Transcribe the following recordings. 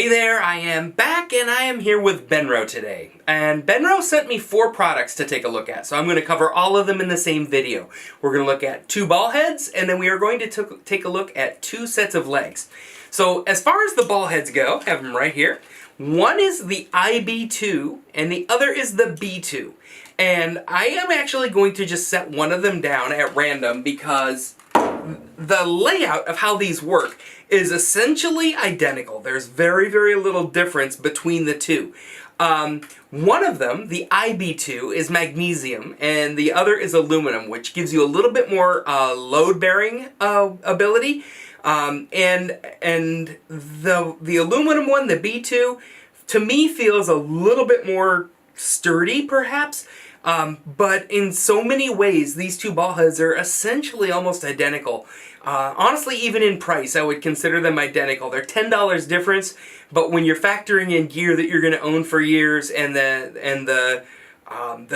Hey there, I am back and I am here with Benro today. And Benro sent me 4 products to take a look at, so I'm going to cover all of them in the same video. We're going to look at 2 ball heads, and then we are going to take a look at 2 sets of legs. So as far as the ball heads go, I have them right here. One is the IB2 and the other is the B2. And I am actually going to just set one of them down at random because the layout of how these work is essentially identical. There's very, very little difference between the two. One of them, the IB2, is magnesium, and the other is aluminum, which gives you a little bit more load-bearing ability. And the aluminum one, the B2, to me feels a little bit more sturdy, perhaps. But in so many ways, these 2 ball heads are essentially almost identical. Honestly, even in price, I would consider them identical. They're $10 difference, but when you're factoring in gear that you're going to own for years and the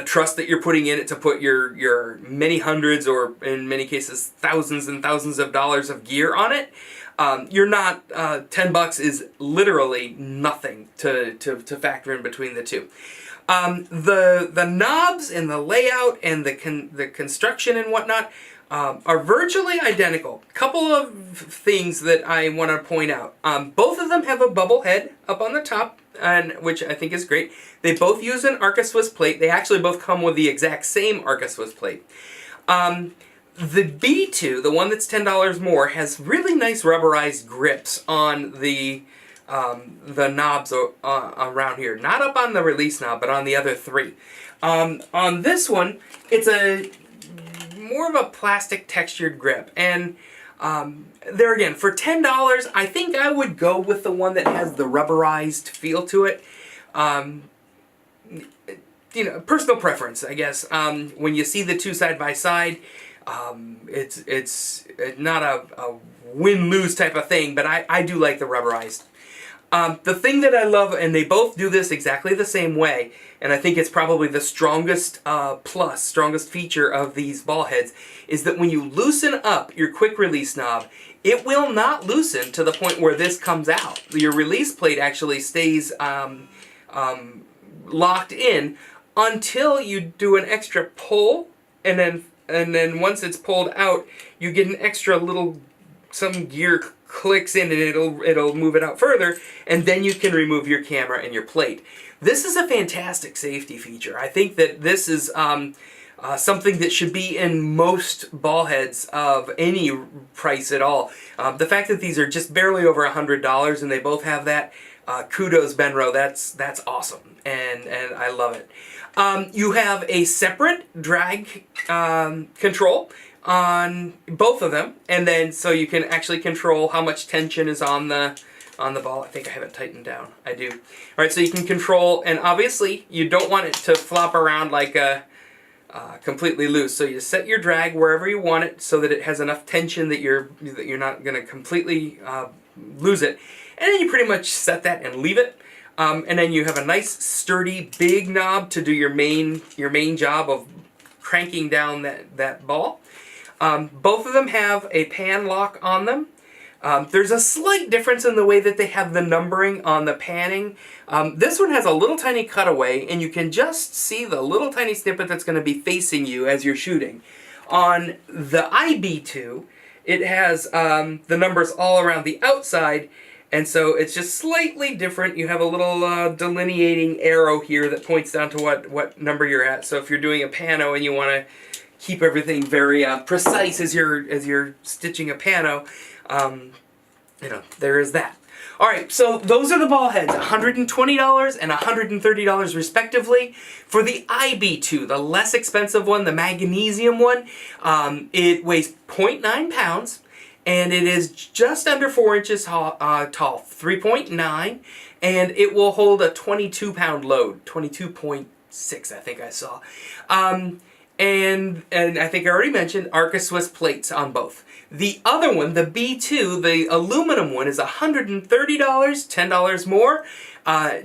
trust that you're putting in it to put your many hundreds or in many cases thousands and thousands of dollars of gear on it, you're not, $10 is literally nothing to factor in between the two. The knobs and the layout and the construction and whatnot are virtually identical. Couple of things that I want to point out. Both of them have a bubble head up on the top, which I think is great. They both use an Arca-Swiss plate. They actually both come with the exact same Arca-Swiss plate. The B2, the one that's $10 more, has really nice rubberized grips on the knobs around here. Not up on the release knob, but on the other 3. On this one, it's more of a plastic textured grip. And there again, for $10, I think I would go with the one that has the rubberized feel to it. You know, personal preference, I guess. When you see the 2 side by side, it's not a win-lose type of thing, but I do like the rubberized. The thing that I love, and they both do this exactly the same way, and I think it's probably the strongest strongest feature of these ball heads, is that when you loosen up your quick release knob, it will not loosen to the point where this comes out. Your release plate actually stays locked in until you do an extra pull, and then once it's pulled out, you get an extra little, some gear clicks in and it'll move it out further, and then you can remove your camera and your plate. This is a fantastic safety feature. I think that this is something that should be in most ball heads of any price at all. The fact that these are just barely over $100 and they both have that, kudos Benro, that's awesome, and I love it. You have a separate drag control on both of them, and then so you can actually control how much tension is on the ball. I think I have it tightened down. I do. Alright, so you can control, and obviously you don't want it to flop around like completely loose, so you set your drag wherever you want it so that it has enough tension that you're not going to completely lose it, and then you pretty much set that and leave it. And then you have a nice sturdy big knob to do your main job of cranking down that ball. Both of them have a pan lock on them. There's a slight difference in the way that they have the numbering on the panning. This one has a little tiny cutaway, and you can just see the little tiny snippet that's going to be facing you as you're shooting. On the IB2, it has the numbers all around the outside, and so it's just slightly different. You have a little delineating arrow here that points down to what number you're at. So if you're doing a pano and you want to keep everything very precise as you're stitching a pano, you know, there is that. Alright, so those are the ball heads, $120 and $130 respectively. For the IB2, the less expensive one, the magnesium one, it weighs 0.9 pounds, and it is just under 4 inches tall, 3.9, and it will hold a 22-pound load, 22.6 I think I saw. And I think I already mentioned Arca-Swiss plates on both. The other one, the B2, the aluminum one, is $130, $10 more.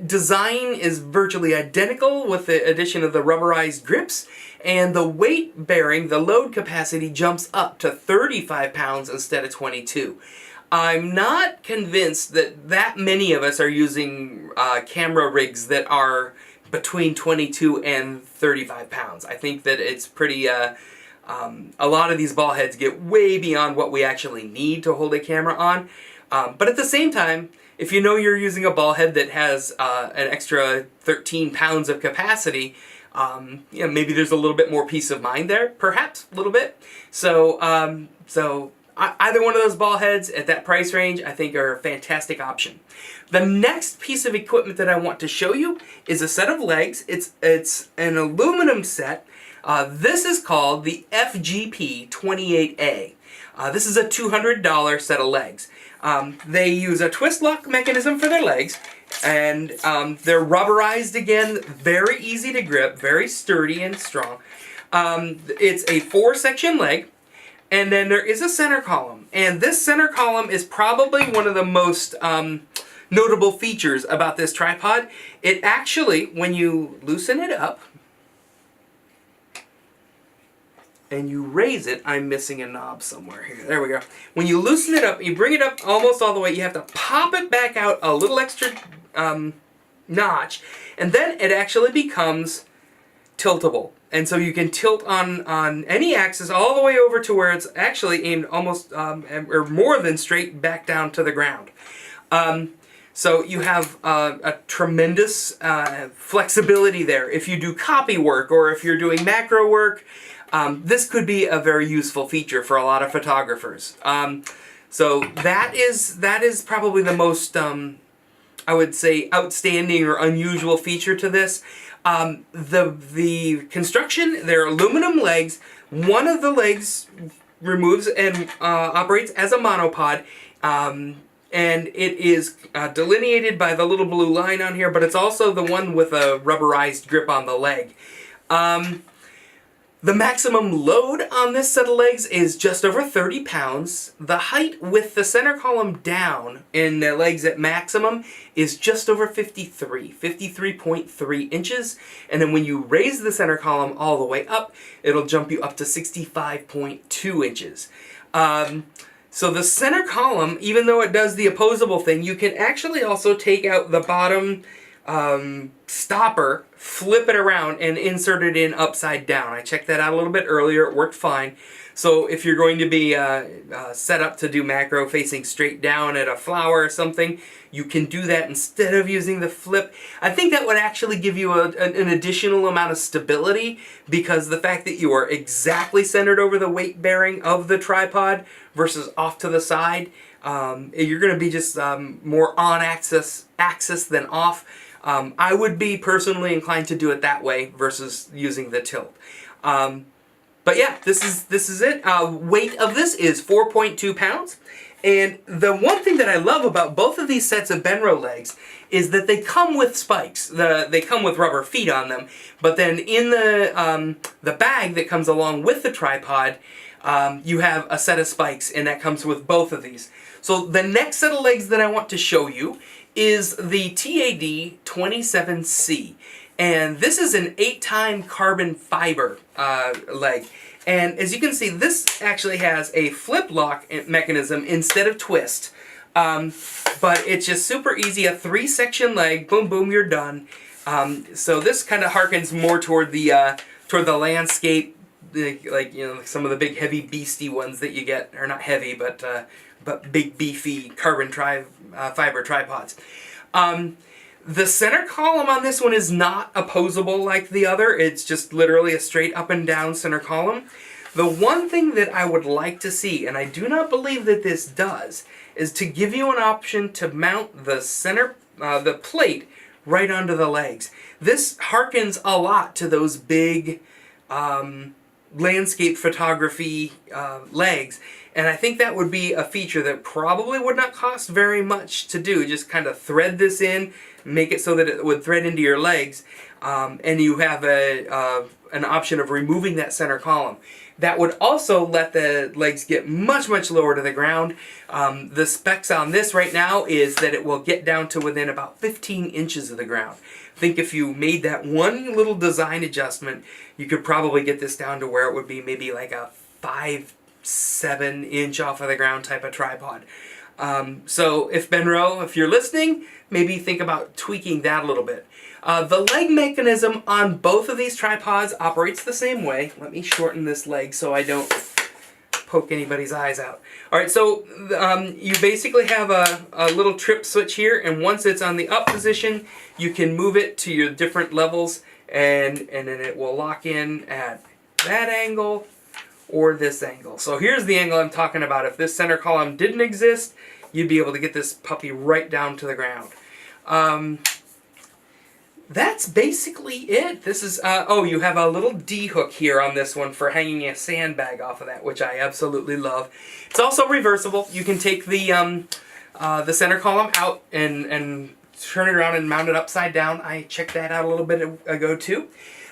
Design is virtually identical with the addition of the rubberized grips, and the weight bearing, the load capacity, jumps up to 35 pounds instead of 22. I'm not convinced that many of us are using camera rigs that are between 22 and 35 pounds. I think that it's pretty, a lot of these ball heads get way beyond what we actually need to hold a camera on. But at the same time, if you know you're using a ball head that has an extra 13 pounds of capacity, you know, maybe there's a little bit more peace of mind there, perhaps a little bit. So, either one of those ball heads at that price range, I think, are a fantastic option. The next piece of equipment that I want to show you is a set of legs. It's an aluminum set. This is called the FGP28A. This is a $200 set of legs. They use a twist lock mechanism for their legs, and they're rubberized again, very easy to grip, very sturdy and strong. It's a 4-section leg. And then there is a center column. And this center column is probably one of the most notable features about this tripod. It actually, when you loosen it up and you raise it, I'm missing a knob somewhere here. There we go. When you loosen it up, you bring it up almost all the way, you have to pop it back out a little extra notch, and then it actually becomes tiltable. And so you can tilt on any axis all the way over to where it's actually aimed almost, or more than straight back down to the ground. So you have a tremendous flexibility there. If you do copy work or if you're doing macro work, this could be a very useful feature for a lot of photographers. So that is probably the most, I would say, outstanding or unusual feature to this. The construction, they're aluminum legs. One of the legs removes and operates as a monopod, and it is delineated by the little blue line on here, but it's also the one with a rubberized grip on the leg. The maximum load on this set of legs is just over 30 pounds. The height with the center column down in the legs at maximum is just over 53.3 inches. And then when you raise the center column all the way up, it'll jump you up to 65.2 inches. So the center column, even though it does the opposable thing, you can actually also take out the bottom stopper, flip it around, and insert it in upside down. I checked that out a little bit earlier. It worked fine. So if you're going to be set up to do macro facing straight down at a flower or something, you can do that instead of using the flip. I think that would actually give you an additional amount of stability, because the fact that you are exactly centered over the weight bearing of the tripod versus off to the side, you're going to be just more on axis than off. I would be personally inclined to do it that way versus using the tilt. But yeah, this is it. Weight of this is 4.2 pounds. And the one thing that I love about both of these sets of Benro legs is that they come with spikes. They come with rubber feet on them. But then in the bag that comes along with the tripod, you have a set of spikes, and that comes with both of these. So the next set of legs that I want to show you is the TAD27C. And this is an 8-time carbon fiber leg. And as you can see, this actually has a flip lock mechanism instead of twist. But it's just super easy, a 3-section leg, boom, boom, you're done. So this kind of harkens more toward the landscape, like, you know, some of the big heavy beastie ones that you get, or not heavy, but big beefy carbon fiber tripods. The center column on this one is not opposable like the other. It's just literally a straight up and down center column. The one thing that I would like to see, and I do not believe that this does, is to give you an option to mount the center, the plate right onto the legs. This harkens a lot to those big landscape photography legs. And I think that would be a feature that probably would not cost very much to do. Just kind of thread this in, make it so that it would thread into your legs, and you have an option of removing that center column. That would also let the legs get much, much lower to the ground. The specs on this right now is that it will get down to within about 15 inches of the ground. I think if you made that one little design adjustment, you could probably get this down to where it would be maybe like a 5-7 inch off of the ground type of tripod. So if Benro, if you're listening, maybe think about tweaking that a little bit. The leg mechanism on both of these tripods operates the same way. Let me shorten this leg so I don't poke anybody's eyes out. Alright, so you basically have a little trip switch here, and once it's on the up position, you can move it to your different levels, and then it will lock in at that angle or this angle. So here's the angle I'm talking about. If this center column didn't exist, you'd be able to get this puppy right down to the ground. That's basically it. This is, oh, you have a little D-hook here on this one for hanging a sandbag off of that, which I absolutely love. It's also reversible. You can take the center column out and turn it around and mount it upside down. I checked that out a little bit ago too.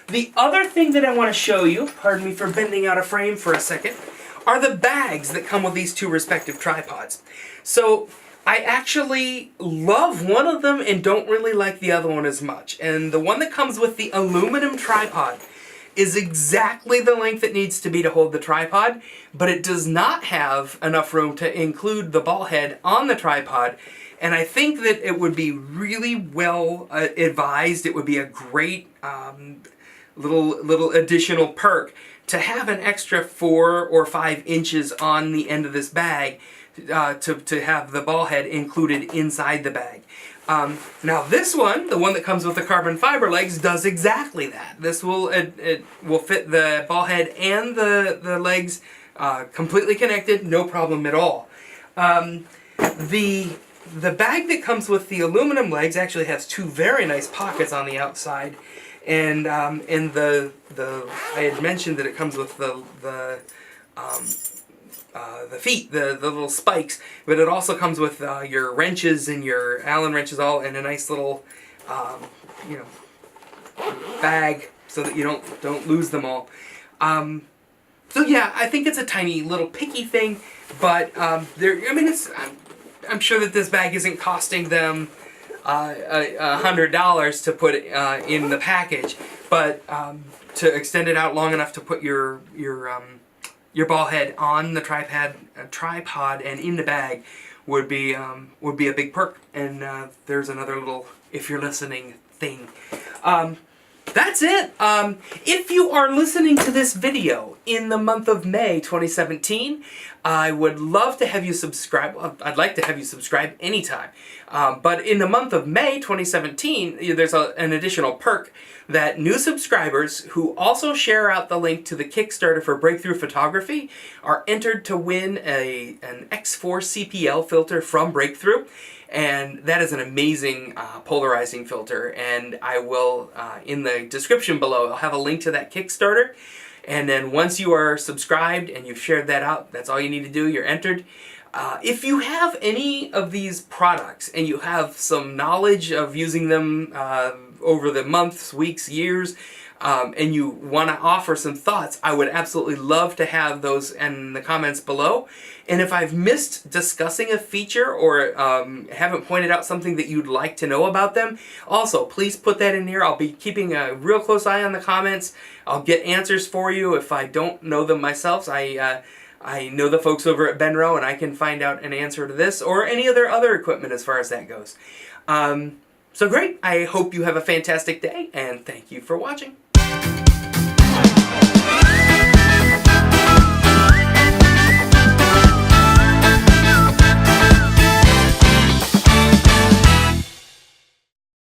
The other thing that I want to show you, pardon me for bending out of frame for a second, are the bags that come with these two respective tripods. So I actually love one of them and don't really like the other one as much. And the one that comes with the aluminum tripod is exactly the length it needs to be to hold the tripod, but it does not have enough room to include the ball head on the tripod. And I think that it would be really well advised. It would be a great little additional perk to have an extra 4 or 5 inches on the end of this bag to have the ball head included inside the bag. Now this one, the one that comes with the carbon fiber legs, does exactly that. This will it will fit the ball head and the legs completely connected, no problem at all. The bag that comes with the aluminum legs actually has 2 very nice pockets on the outside, and the I had mentioned that it comes with the feet, the little spikes, but it also comes with your wrenches and your Allen wrenches all in a nice little bag so that you don't lose them all. So yeah, I think it's a tiny little picky thing, but I'm sure that this bag isn't costing them $100 to put in the package, but to extend it out long enough to put your ball head on the tripod and in the bag would be a big perk. And there's another little, if you're listening, thing. That's it. If you are listening to this video in the month of May 2017, I would love to have you subscribe. I'd like to have you subscribe anytime. But in the month of May 2017, there's an additional perk that new subscribers who also share out the link to the Kickstarter for Breakthrough Photography are entered to win an X4 CPL filter from Breakthrough. And that is an amazing polarizing filter, and I will, in the description below, I'll have a link to that Kickstarter. And then once you are subscribed and you've shared that out, that's all you need to do, you're entered. If you have any of these products and you have some knowledge of using them over the months, weeks, years, and you want to offer some thoughts, I would absolutely love to have those in the comments below. And if I've missed discussing a feature or haven't pointed out something that you'd like to know about them, also please put that in here. I'll be keeping a real close eye on the comments. I'll get answers for you if I don't know them myself. I know the folks over at Benro, and I can find out an answer to this or any other equipment as far as that goes. So great. I hope you have a fantastic day, and thank you for watching.